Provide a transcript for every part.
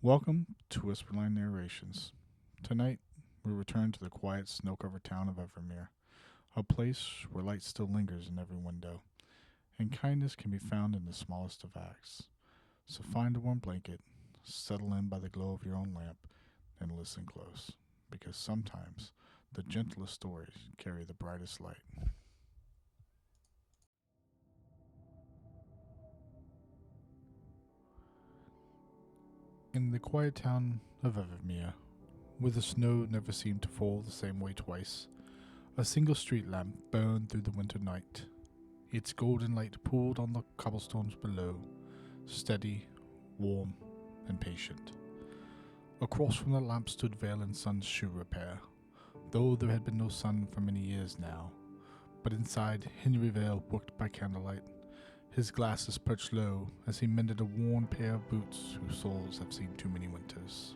Welcome to Whisperline Narrations. Tonight, we return to the quiet, snow-covered town of Evermere, a place where light still lingers in every window, and kindness can be found in the smallest of acts. So find a warm blanket, settle in by the glow of your own lamp, and listen close, because sometimes the gentlest stories carry the brightest light. In the quiet town of Evermere, where the snow never seemed to fall the same way twice, a single street lamp burned through the winter night. Its golden light pooled on the cobblestones below, steady, warm, and patient. Across from the lamp stood Vale and Son's shoe repair, though there had been no sun for many years now. But inside, Henry Vale worked by candlelight, his glasses perched low as he mended a worn pair of boots whose soles have seen too many winters.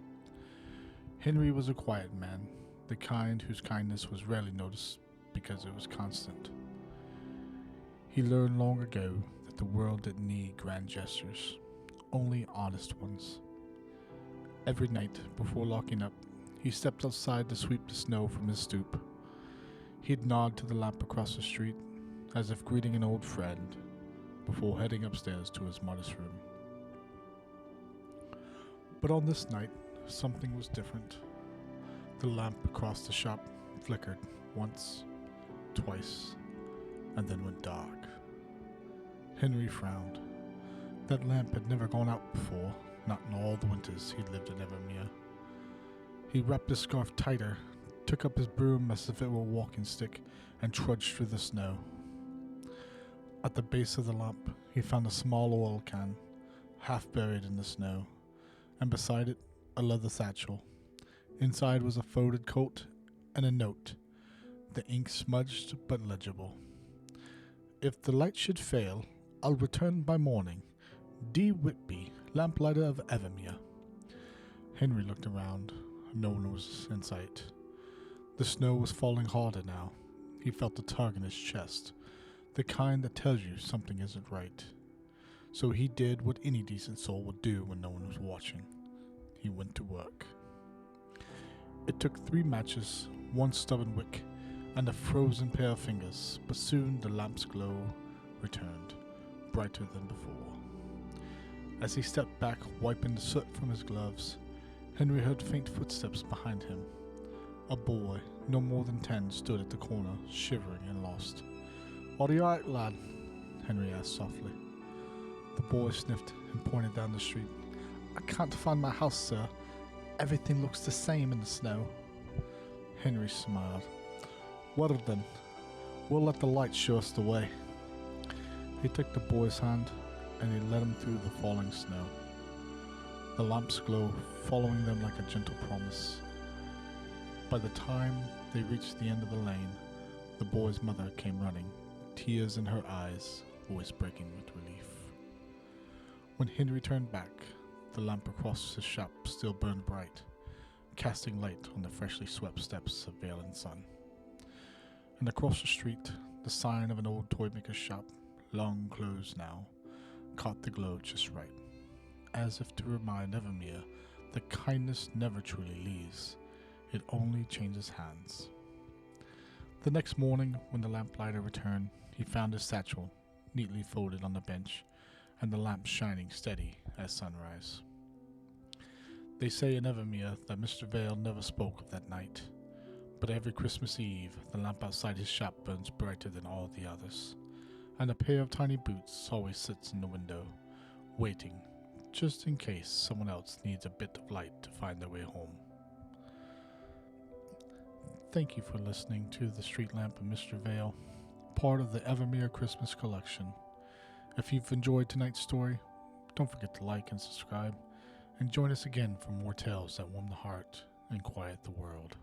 Henry was a quiet man, the kind whose kindness was rarely noticed because it was constant. He learned long ago that the world didn't need grand gestures, only honest ones. Every night, before locking up, he stepped outside to sweep the snow from his stoop. He'd nod to the lamp across the street, as if greeting an old friend, before heading upstairs to his modest room. But on this night, something was different. The lamp across the shop flickered once, twice, and then went dark. Henry frowned. That lamp had never gone out before, not in all the winters he'd lived in Evermere. He wrapped his scarf tighter, took up his broom as if it were a walking stick, and trudged through the snow. At the base of the lamp, he found a small oil can, half buried in the snow, and beside it, a leather satchel. Inside was a folded coat and a note, the ink smudged but legible. "If the light should fail, I'll return by morning. D. Whitby, lamplighter of Evermere." Henry looked around. No one was in sight. The snow was falling harder now. He felt a tug in his chest, the kind that tells you something isn't right. So he did what any decent soul would do when no one was watching. He went to work. It took 3 matches, 1 stubborn wick, and a frozen pair of fingers, but soon the lamp's glow returned, brighter than before. As he stepped back, wiping the soot from his gloves, Henry heard faint footsteps behind him. A boy, no more than 10, stood at the corner, shivering and lost. "Are you alright, lad?" Henry asked softly. The boy sniffed and pointed down the street. "I can't find my house, sir. Everything looks the same in the snow." Henry smiled. "Well then, we'll let the light show us the way." He took the boy's hand and he led him through the falling snow, the lamp's glow following them like a gentle promise. By the time they reached the end of the lane, the boy's mother came running, tears in her eyes, voice breaking with relief. When Henry turned back, the lamp across his shop still burned bright, casting light on the freshly swept steps of Vale and Son. And across the street, the sign of an old toymaker's shop, long closed now, caught the glow just right, as if to remind Evermere that kindness never truly leaves, it only changes hands. The next morning, when the lamplighter returned, he found his satchel neatly folded on the bench and the lamp shining steady as sunrise. They say in Evermere that Mr. Vale never spoke of that night, but every Christmas Eve the lamp outside his shop burns brighter than all the others, and a pair of tiny boots always sits in the window, waiting, just in case someone else needs a bit of light to find their way home. Thank you for listening to the Streetlamp and Mr. Vale, part of the Evermere Christmas Collection. If you've enjoyed tonight's story, don't forget to like and subscribe, and join us again for more tales that warm the heart and quiet the world.